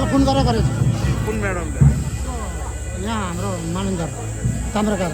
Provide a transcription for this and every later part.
Phone गरेको कुन म्याडमले? यहाँ हाम्रो मानन्दर ताम्राकार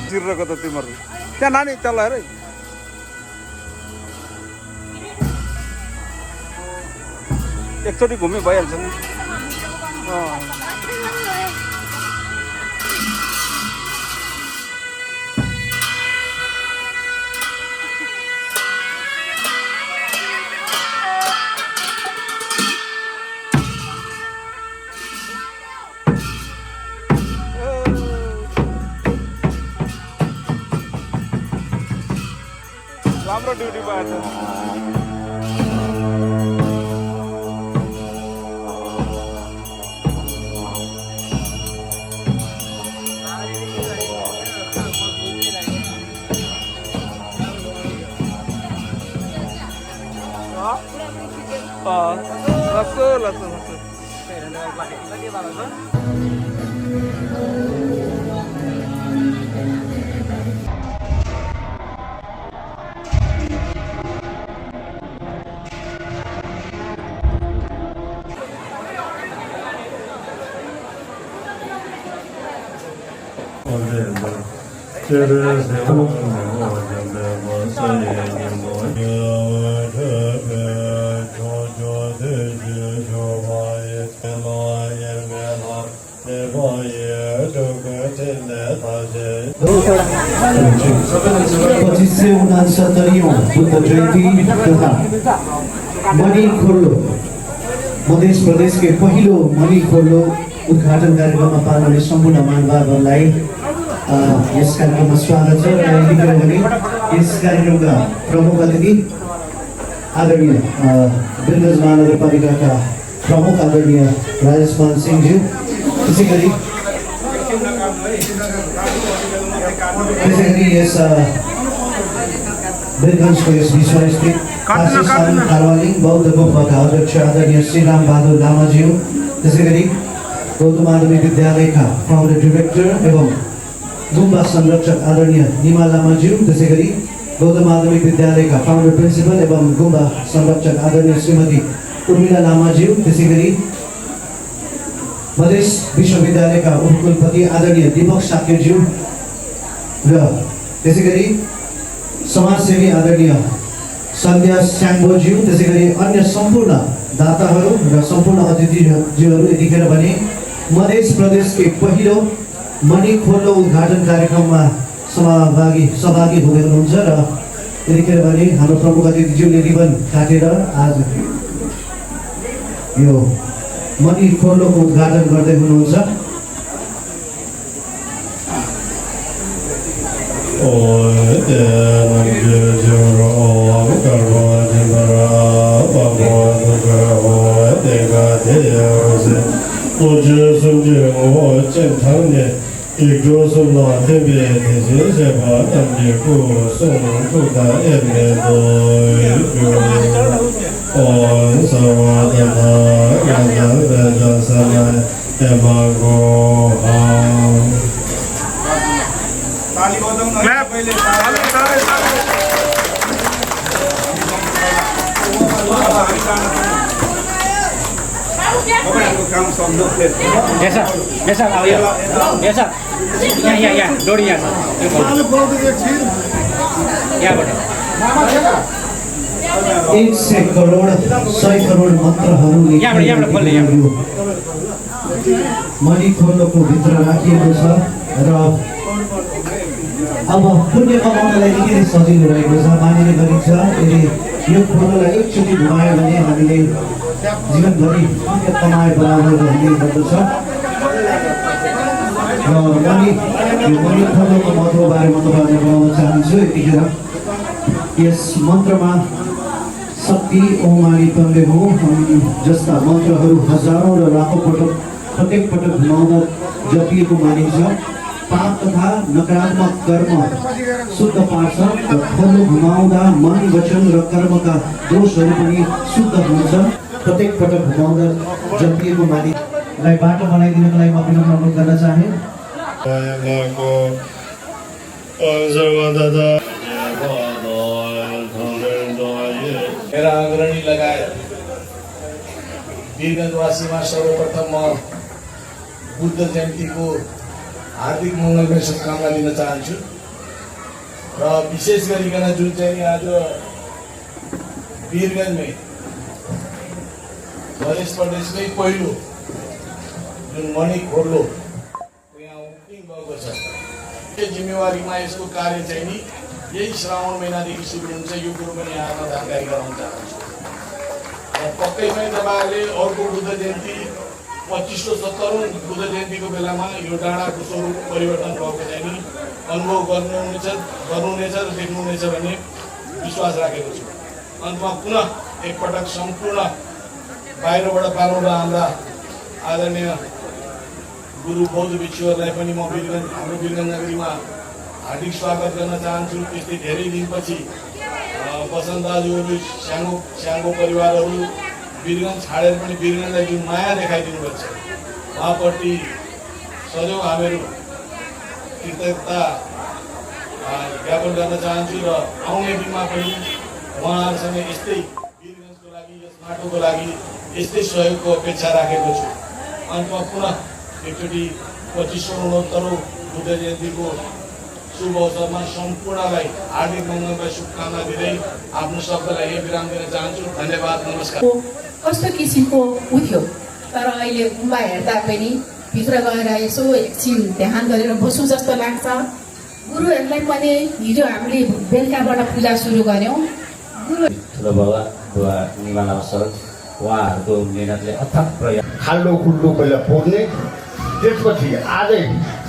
जिरेको त तिम्रो त्यहाँ नानी चल हेर एकचोटि घुमी भइहाल्छ नि। राम्रो ड्युटी पाएछ। Langsung. बुद्ध जयन्ती तथा मणि खोलो मध्य प्रदेश के पहिलो मणि खोलो उद्घाटन कार्यक्रममा पाल्ने सम्पूर्ण महानुभावहरूलाई यस कार्यक्रममा स्वागत छ। र भने यस कार्यक्रमका प्रमुख अतिथि आदरणीय बिरगंज महानगरपालिकाका प्रमुख आदरणीय राजेश मान सिंहज्यू, त्यसै गरी यस बिरगंजको यस विश्वस्थित कारवालिङ बौद्ध गुम्पाका अध्यक्ष आदरणीय श्रीराम बहादुर लामाज्यू, त्यसै गरी गौतम माध्यमिक विद्यालयका फाउन्डर डाइरेक्टर एवं गुम्बा संरक्षक आदरणीय निमा लामाज्यू, त्यसै गरी गौतम माध्यमिक विद्यालयका फाउन्डर प्रिन्सिपल एवं गुम्बा संरक्षक आदरणीय श्रीमती उर्मिला लामाज्यू, त्यसै गरी मधेस विश्वविद्यालयका उपकुलपति आदरणीय दीपक साक्यज्यू र त्यसै गरी समाजसेवी आदरणीय सन्ध्या स्याङ्बोज्यू त्यसै गरी अन्य सम्पूर्ण दाताहरू र सम्पूर्ण अतिथिज्यूहरू यतिखेर भने मध्य प्रदेशकै पहिलो मणि खोलो उद्घाटन कार्यक्रममा सहभागी हुँदै हुनुहुन्छ र यतिखेर भने हाम्रो प्रमुख अतिथिज्यूले रिबन काटेर आज यो मणि खोलोको उद्घाटन गर्दै हुनुहुन्छ। डोरी यहाँ यहाँबाट 100 करोड 100 करोड मन्त्रहरूले मणि खोलोको भित्र राखिएको छ र अब पुण्य कमाउनलाई निकै सजिलो रहेको छ। मानिने गरिन्छ यदि यो खोलोलाई एकचोटि घुमायो भने हामीले जीवनभरि पुण्य कमाए बराबर भन्ने गर्दछ र मणि खोलोको महत्त्वबारे म तपाईँहरूलाई बताउन चाहन्छु। यतिखेर यस मन्त्रमा शक्ति ओमानी तन्ले हो जस्ता मन्त्रहरू हजारौँ र लाखौँ पटक प्रत्येक पटक घुमाउँदा जपिएको मानिन्छ। पाप तथा नकारात्मक कर्म शुद्ध पार्छ र खोलो घुमाउँदा मन वचन र कर्मका दोषहरू पनि शुद्ध हुन्छ। प्रत्येक पटक घुमाउँदा जपिएको मानिसलाई बाटो बनाइदिनको लागि म विनम्र अनुरोध गर्न चाहे। मेरा अग्रणी लगायत वीरगञ्जवासीमा सर्वप्रथम म बुद्ध जयन्तीको हार्दिक मङ्गलमय शुभकामना दिन चाहन्छु र विशेष गरिकन जुन चाहिँ आज वीरगञ्जमै मध्य प्रदेशकै पहिलो जुन मणि खोलो यहाँ ओपनिङ भएको छ यो जिम्मेवारीमा यसको कार्य चाहिँ नि यही श्रावण महिनादेखि सुरु हुन्छ। यो कुरो पनि यहाँमा जानकारी गराउन चाहन्छु र पक्कै पनि तपाईँहरूले अर्को बुद्ध जयन्ती 25औं 70औं बुद्ध जयन्तीको बेलामा यो डाँडाको स्वरूप परिवर्तन भएको चाहिँ नि अनुभव गर्नुहुनेछ र देख्नुहुनेछ भन्ने विश्वास राखेको छु। अन्तमा पुनः एकपटक सम्पूर्ण बाहिरबाट पाल्नुभयो हाम्रा आदरणीय गुरु बौद्ध भिक्षुहरूलाई पनि म हाम्रो वीरगञ्ज नगरीमा हार्दिक स्वागत गर्न चाहन्छु। त्यस्तै धेरै दिनपछि बसन्त दाजुहरू स्याङ्गो परिवारहरू वीरगञ्ज छाडेर पनि वीरगञ्जलाई जुन माया देखाइदिनु भएको छ उहाँप्रति सदैव हामीहरू कृतज्ञता ज्ञापन गर्न चाहन्छु र आउने दिनमा पनि उहाँहरूसँग यस्तै वीरगञ्जको लागि यस माटोको लागि यस्तै सहयोगको अपेक्षा राखेको छु। अन्तमा पुनः एकचोटि 25औं बुद्ध जयन्तीको शुभ अवसरमा सम्पूर्णलाई हार्दिक मङ्गलमय शुभकामना दिँदै आफ्नो शब्दलाई यही विराम दिन चाहन्छु। धन्यवाद, नमस्कार। कस्तो किसिमको उठ्यो तर अहिले गुम्बा हेर्दा पनि भित्र गएर यसो एकछिन ध्यान गरेर बसौँ जस्तो लाग्छ। गुरुहरूलाई पनि हिजो हामीले बेलुकाबाट पूजा सुरु गऱ्यौँ। ठुलो बाबा बुवा निमाल अवसर उहाँहरूको मेहनतले अथक प्रयास खाल्डो खुल्डो पहिला फोड्ने त्यसपछि आजै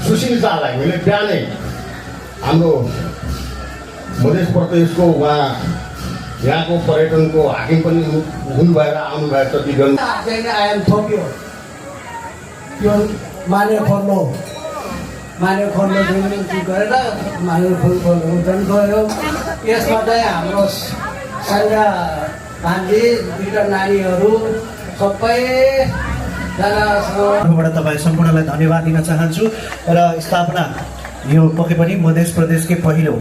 सुशील शाहलाई मैले बिहानै हाम्रो मध्य प्रदेशको उहाँ यहाँको पर्यटनको हाकिम पनि हुनुभएर आउनुभएको छ। आइएम थोक्यो त्यो माने खोल्नु गरेर माने खोल्नु गयो। यसमा चाहिँ हाम्रो साङ्गा भान्जी दुईटा नानीहरू सबैजनाबाट तपाईँ सम्पूर्णलाई धन्यवाद दिन चाहन्छु र स्थापना यो पक्कै पनि मध्य प्रदेशकै पहिलो